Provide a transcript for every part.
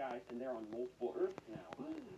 skies, and they're on multiple Earths now.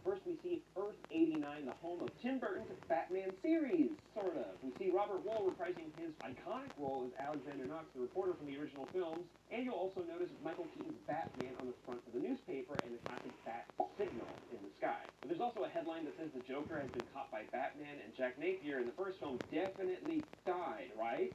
First, we see Earth 89, the home of Tim Burton's Batman series, sort of. We see Robert Wuhl reprising his iconic role as Alexander Knox, the reporter from the original films, and you'll also notice Michael Keaton's Batman on the front of the newspaper and the classic bat signal in the sky. But there's also a headline that says the Joker has been caught by Batman, and Jack Napier in the first film definitely died, right?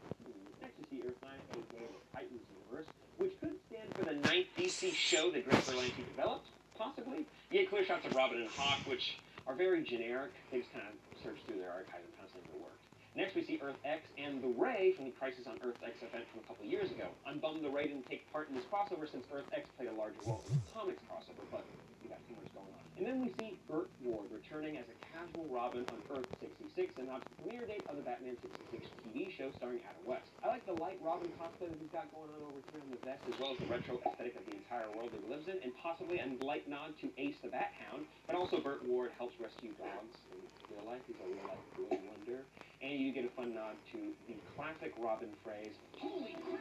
Next, you see Earth 9, aka the Titans universe, which could stand for the 9th DC show that Greg Berlanti developed, possibly. You get clear shots of Robin and Hawk, which are very generic. They just kind of search through their archive and found something that worked. Next, we see Earth X and the Ray from the Crisis on Earth X event from a couple years ago. I'm bummed the Ray didn't take part in this crossover since Earth X played a larger role in the comics crossover, but we got too much going on. And then we see Burt Ward returning as a casual Robin on Earth 66 and not the premiere date of the Batman 66 TV show starring Adam West. I like the light Robin cosplay that he's got going on over here in the vest, as well as the retro aesthetic of the entire world that he lives in, and possibly a light nod to Ace the Bat Hound, but also Burt Ward helps rescue dogs in real life. He's a real life boy wonder. And you get a fun nod to the classic Robin phrase,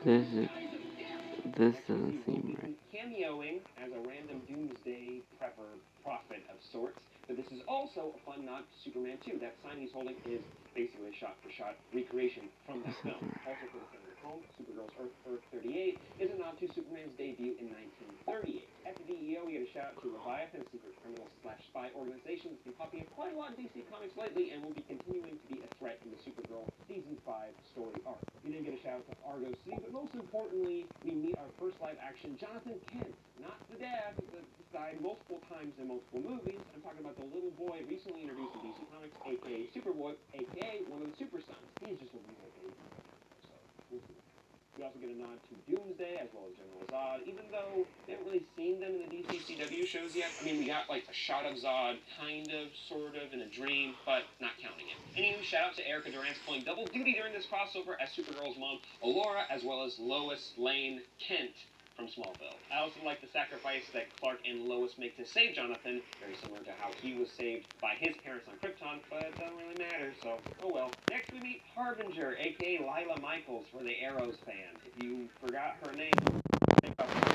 This doesn't seem right. Cameoing as a random doomsday prepper prophet of sorts, but this is also a fun nod to Superman 2. That sign he's holding is basically a shot-for-shot recreation from that film. Also for the center of home, Supergirl's Earth 38 is a nod to Superman's debut in 1938. At the DEO, we get a shout out to Leviathan, a secret criminal/spy organization that's been popping up quite a lot in DC Comics lately and will be continuing to be a threat in the Supergirl Season 5 story arc. We then get a shout out to Argo City, but most importantly, we meet our first live-action Jonathan Kent, not the dad that died multiple times in multiple movies. I'm talking about the little boy recently introduced in DC Comics, aka Superboy, aka one of the Super Sons. He's just a real baby, so we'll see. We also get a nod to Doomsday as well as General Zod, even though we haven't really seen them in the DC CW shows yet. I mean, we got like a shot of Zod, kind of, sort of, in a dream, but not counting it. Anywho, shout out to Erica Durance pulling double duty during this crossover as Supergirl's mom, Alora, as well as Lois Lane Kent from Smallville. I also like the sacrifice that Clark and Lois make to save Jonathan, very similar to how he was saved by his parents on Krypton, but it doesn't really matter, so oh well. Next we meet Harbinger, aka Lila Michaels for the Arrows fans. If you forgot her name, think about the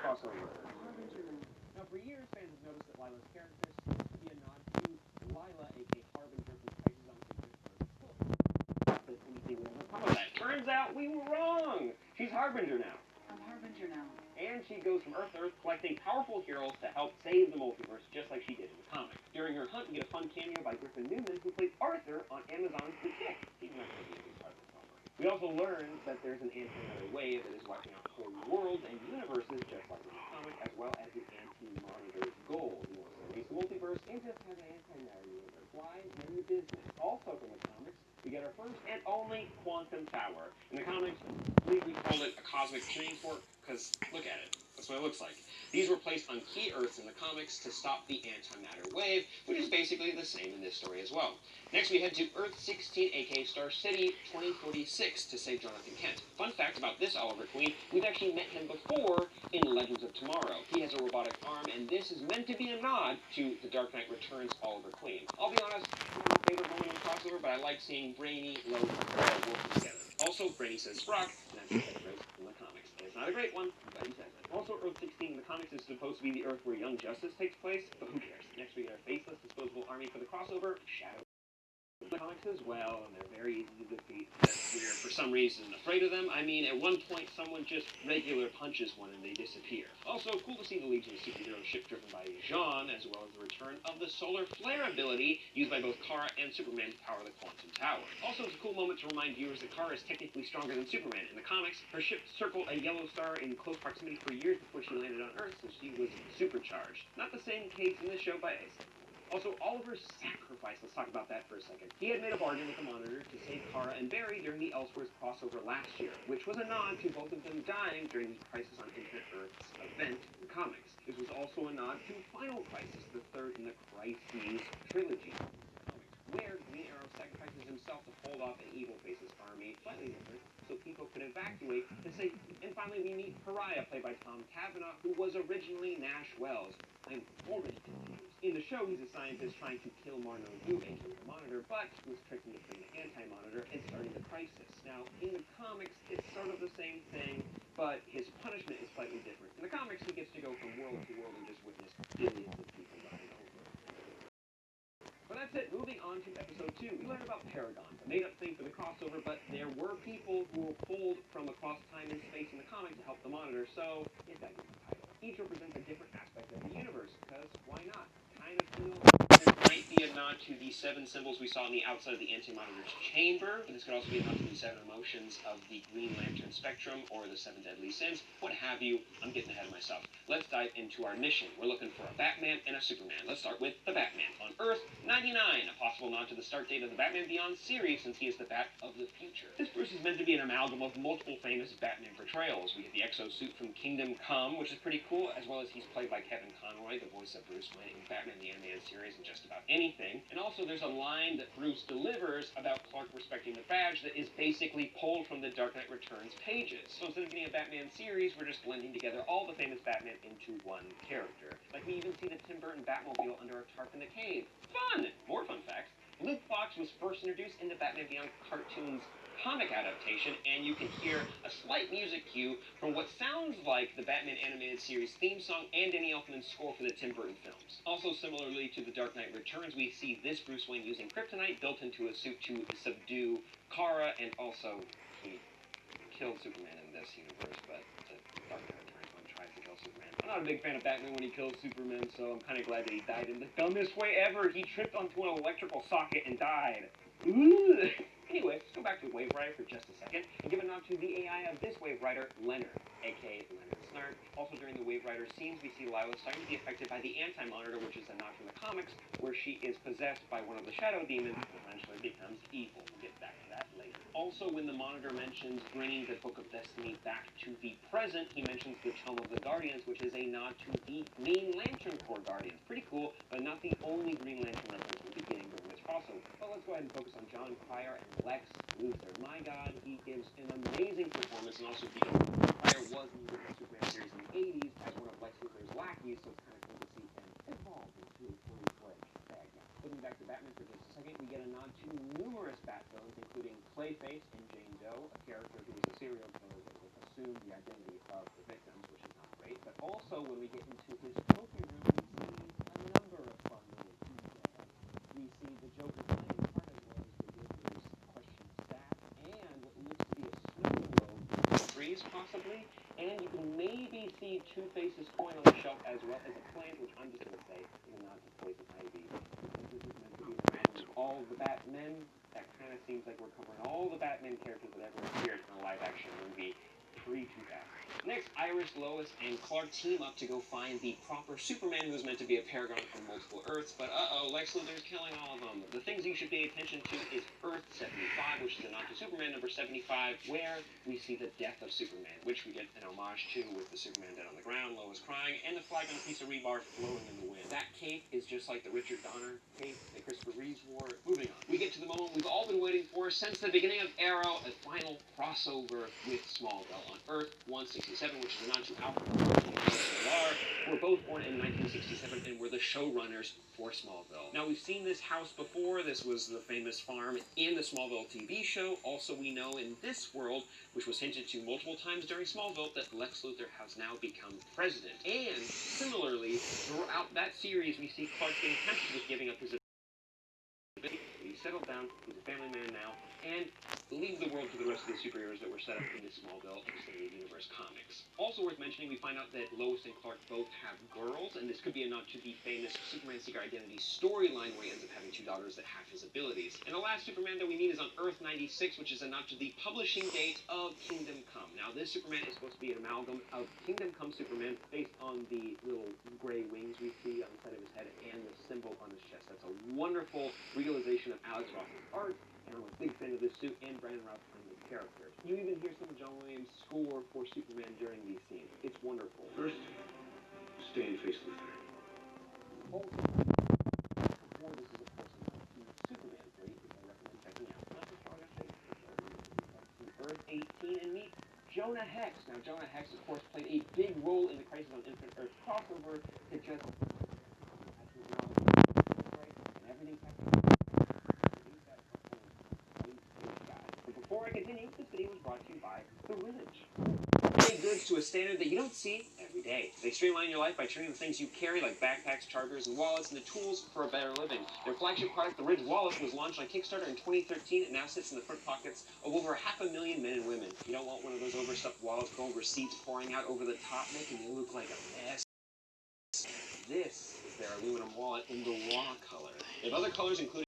crossover. Harbinger. Now for years, fans have noticed that Lila's character seems to be a nod to Lila, aka Harbinger from Crisis on Infinite Earths. Not that anything will ever come of that. Turns out we were wrong! She's Harbinger now. Now. And she goes from Earth to Earth collecting powerful heroes to help save the multiverse, just like she did in the comic. During her hunt, we get a fun cameo by Griffin Newman, who played Arthur on Amazon's The Tick. He's not going to be a big part of the comic. We also learn that there's an anti-matter wave that is wiping out whole worlds and universes, just like in the comic, as well as the Anti-Monitor's goal. He wants to erase the multiverse and just have an anti-matter universe. Why? None of your business. Also from the comics, we get our first and only Quantum Tower. In the comics, I believe we called it a cosmic tuning fork, because look at it. That's what it looks like. These were placed on key Earths in the comics to stop the antimatter wave, which is basically the same in this story as well. Next, we head to Earth 16, aka Star City 2046, to save Jonathan Kent. Fun fact about this Oliver Queen, we've actually met him before in Legends of Tomorrow. He has a robotic arm, and this is meant to be a nod to The Dark Knight Returns Oliver Queen. I'll be honest, not my favorite moment in the crossover, but I like seeing Brainy, Logan, and Barry working together. Also, Brainy says Brock, and that's his catchphrase in the comics. And it's not a great one, but he says it. Also, Earth 16 in the comics is supposed to be the Earth where Young Justice takes place, but who cares? Next, we get our faceless disposable army for the crossover, Shadow. The comics as well, and they're very easy to defeat. We're, for some reason, afraid of them. I mean, at one point, someone just regular punches one and they disappear. Also, cool to see the Legion of Superheroes ship driven by Jean, as well as the return of the Solar Flare ability used by both Kara and Superman to power the Quantum Tower. Also, it's a cool moment to remind viewers that Kara is technically stronger than Superman. In the comics, her ship circled a yellow star in close proximity for years before she landed on Earth, so she was supercharged. Not the same case in this show by Ace. Also, Oliver's sacrifice, let's talk about that for a second. He had made a bargain with the Monitor to save Kara and Barry during the Elseworlds crossover last year, which was a nod to both of them dying during the Crisis on Infinite Earths event in the comics. This was also a nod to Final Crisis, the third in the Crises trilogy, where Green Arrow sacrifices himself to hold off an Evil Faces army, slightly different, so people could evacuate to safety. And finally, we meet Pariah, played by Tom Tavener, who was originally Nash Wells. I'm already confused. In the show, he's a scientist trying to kill Marno-Du, aka the Monitor, but was tricked into playing the Anti-Monitor and starting the Crisis. Now, in the comics, it's sort of the same thing, but his punishment is slightly different. In the comics, he gets to go from world to world and just whip people who were pulled from across time and space in the comic to help the Monitor, so it's got a different title. Each represents a different aspect of the universe, because why not? Kind of feels this might be a nod to the 7 symbols we saw on the outside of the Anti-Monitor's chamber, but this could also be a nod to the 7 emotions of the Green Lantern spectrum, or the 7 deadly sins, what have you. I'm getting ahead of myself. Let's dive into our mission. We're looking for a Batman and a Superman. Let's start with the Batman. On Earth 99, a possible nod to the start date of the Batman Beyond series, since he is the Bat of the future. This Bruce is meant to be an amalgam of multiple famous Batman portrayals. We get the exosuit from Kingdom Come, which is pretty cool, as well as he's played by Kevin Conroy, the voice of Bruce Wayne in Batman the Animated Series and just about anything. And also there's a line that Bruce delivers about Clark respecting the badge that is basically pulled from the Dark Knight Returns pages. So instead of getting a Batman series, we're just blending together all the famous Batman into one character. Like we even see the Tim Burton Batmobile under a tarp in the cave. Fun! More fun facts. Luke Fox was first introduced in the Batman Beyond cartoons comic adaptation, and you can hear a slight music cue from what sounds like the Batman animated series theme song and Danny Elfman's score for the Tim Burton films. Also, similarly to the Dark Knight Returns, we see this Bruce Wayne using kryptonite built into a suit to subdue Kara, and also he killed Superman in this universe, but the Dark Knight Returns one tries to kill Superman. I'm not a big fan of Batman when he kills Superman, so I'm kind of glad that he died in the dumbest way ever. He tripped onto an electrical socket and died. Ooh. Anyway, let's go back to Wave Rider for just a second and give a nod to the AI of this Wave Rider, Leonard, aka Leonard Snart. Also during the Wave Rider scenes, we see Lyla starting to be affected by the Anti-Monitor, which is a nod from the comics, where she is possessed by one of the Shadow Demons and eventually becomes evil. We'll get back to that later. Also, when the Monitor mentions bringing the Book of Destiny back to the present, he mentions the Tome of the Guardians, which is a nod to the Green Lantern Corps Guardians. Pretty cool, but not the only Green Lantern reference we'll be getting during this crossover. But let's go ahead and focus on John Cryer and Lex Luthor. My God, he gives an amazing performance, and also because Cryer was in the Superman series in the 80s as one of Lex Luthor's lackeys, so it's kind of cool to see him evolve into a fully-fledged bad guy. Looking back to Batman for just a second, we get a nod to numerous Bat villains, including Clayface and Jane Doe, a character who was a serial killer that would assume the identity of the victims, which is not great. But also, when we get into his trophy room, we see a number of fun little details. We see the Joker playing a part, as well as the Riddler's question staff, and what looks to be a snow globe with trees, possibly. And you can maybe see Two-Face's coin on the shelf, as well as a plant, which I'm just going to say is a nod to Poison Ivy. Because this is meant to be the random of all the Batmen, that kind of seems like we're covering all the Batman characters that ever appeared in a live-action movie pre-2000. Next, Iris, Lois, and Clark team up to go find the proper Superman, who's meant to be a paragon from multiple Earths, but Lex Luthor's killing all of them. The things you should pay attention to is Earth 75, which is a nod to Superman number 75, where we see the death of Superman, which we get an homage to with the Superman dead on the ground, Lois crying, and the flag on a piece of rebar flowing in the wind. That cape is just like the Richard Donner cape that Christopher Reeves wore. Moving on. We get to the moment we've all been waiting for since the beginning of Arrow, a final crossover with Smallville on Earth 167, which is a nod to Alfred and Millar, who were both born in 1967 and were the showrunners for Smallville. Now, we've seen this house before. This was the famous farm in the Smallville TV show. Also, we know in this world, which was hinted to multiple times during Smallville, that Lex Luthor has now become president. And similarly, throughout that series, we see Clark getting tempted with giving up his ability. He's settled down, he's a family man now, and leave the world to the rest of the superheroes that were set up in the Smallville Extended Universe comics. Also worth mentioning, we find out that Lois and Clark both have girls, and this could be a nod to the famous Superman Secret Identity storyline where he ends up having 2 daughters that have his abilities. And the last Superman that we meet is on Earth 96, which is a nod to the publishing date of Kingdom Come. Now, this Superman is supposed to be an amalgam of Kingdom Come Superman based on the little gray wings we see on the side of his head and the symbol on his chest. That's a wonderful realization of Alex Ross's art, and I'm a big fan of this suit and Brandon Routh playing the character. You even hear some of John Williams' score for Superman during these scenes. It's wonderful. First, stay and face Luthor. Also, before this is, of course, a nod to Superman 3, which I recommend checking out. Not just Charlie Shea, to Earth 18 and meet Jonah Hex. Now, Jonah Hex, of course, played a big role in the Crisis on Infinite Earth crossover to just and everything's happening. But before I continue, this video was brought to you by The Ridge. Pay goods to a standard standard that you don't see every day. They streamline your life by turning the things you carry, like backpacks, chargers, and wallets, into tools for a better living. Their flagship product, the Ridge Wallet, was launched on Kickstarter in 2013 and now sits in the front pockets of over 500,000 men and women. You don't want one of those overstuffed wallets with receipts pouring out over the top, making you look like a mess. This is their aluminum wallet in the raw color. They have other colors, including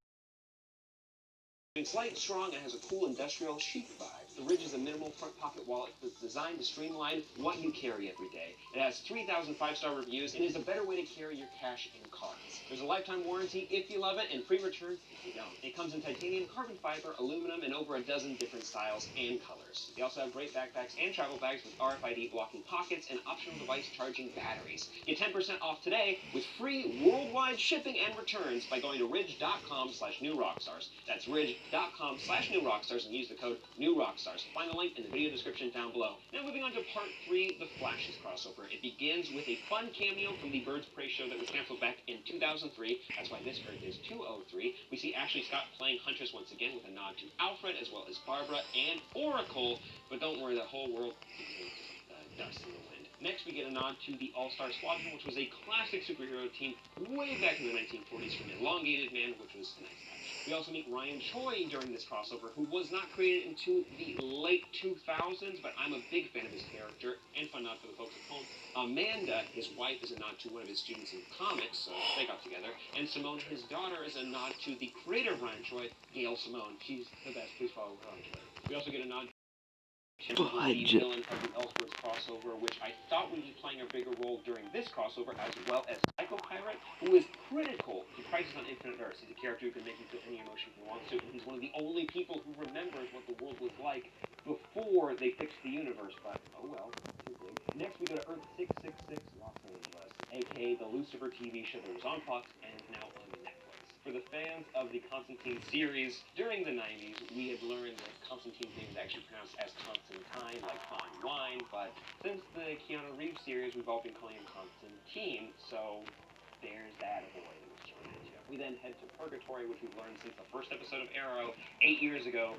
it's light, strong, and has a cool industrial chic vibe. The Ridge is a minimal front pocket wallet that's designed to streamline what you carry every day. It has 3,000 5-star reviews and is a better way to carry your cash and cards. There's a lifetime warranty if you love it and free return if you don't. It comes in titanium, carbon fiber, aluminum, and over a dozen different styles and colors. They also have great backpacks and travel bags with RFID blocking pockets and optional device charging batteries. Get 10% off today with free worldwide shipping and returns by going to ridge.com/newrockstars. That's ridge.com/newrockstars and use the code NEWROCKSTARS. Find the link in the video description down below. Now moving on to part 3, the Flashes crossover. It begins with a fun cameo from the Birds Prey show that was canceled back in 2003. That's why this Earth is 203. We see Ashley Scott playing Huntress once again with a nod to Alfred as well as Barbara and Oracle. But don't worry, the whole world contains dust in the wind. Next, we get a nod to the All-Star Squadron, which was a classic superhero team way back in the 1940s from Elongated Man, which was a nice touch. We also meet Ryan Choi during this crossover, who was not created until the late 2000s, but I'm a big fan of his character, and fun nod for the folks at home. Amanda, his wife, is a nod to one of his students in comics, so they got together, and Simone, his daughter, is a nod to the creator of Ryan Choi, Gail Simone. She's the best. Please follow her on Twitter. We also get a nod the villain of the Elseworlds crossover, which I thought would be playing a bigger role during this crossover, as well as Psycho Pirate, who is critical to Crisis on Infinite Earths. He's a character who can make you feel any emotion he wants to, and he's one of the only people who remembers what the world was like before they fixed the universe, but oh well, too big. Next, we go to Earth 666, Los Angeles, aka the Lucifer TV show that was on Fox and is now on Netflix. For the fans of the Constantine series, during the 90s, we had learned that Constantine's name is actually pronounced as Constantine, like fine wine, but since the Keanu Reeves series, we've all been calling him Constantine, so there's that boy that was thrown at you. We then head to Purgatory, which we've learned since the first episode of Arrow 8 years ago.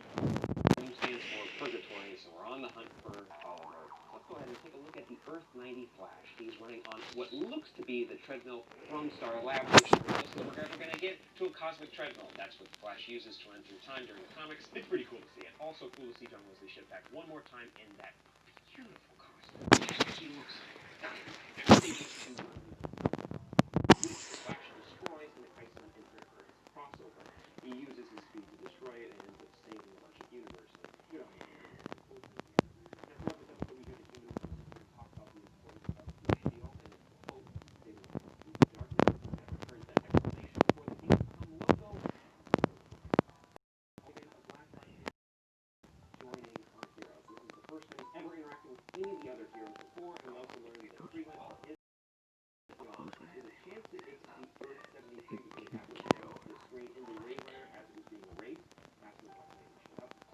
It stands for Purgatory, so we're on the hunt for Oliver. Let's go ahead and take a look at the Earth 90 Flash. He's running on what looks to be the treadmill from Star Lab, which is the closest that we're ever going to get to a cosmic treadmill. That's what the Flash uses to run through time during the comics. It's pretty cool to see it. Also cool to see John Wesley Shipp back one more time in that beautiful costume. He looks everything the Flash destroys in the Crisis on Infinite Earths crossover. He uses his speed to destroy it and ends up saving a bunch of universes. You know, ever interacting with any of the other heroes before, and also learning that Freeland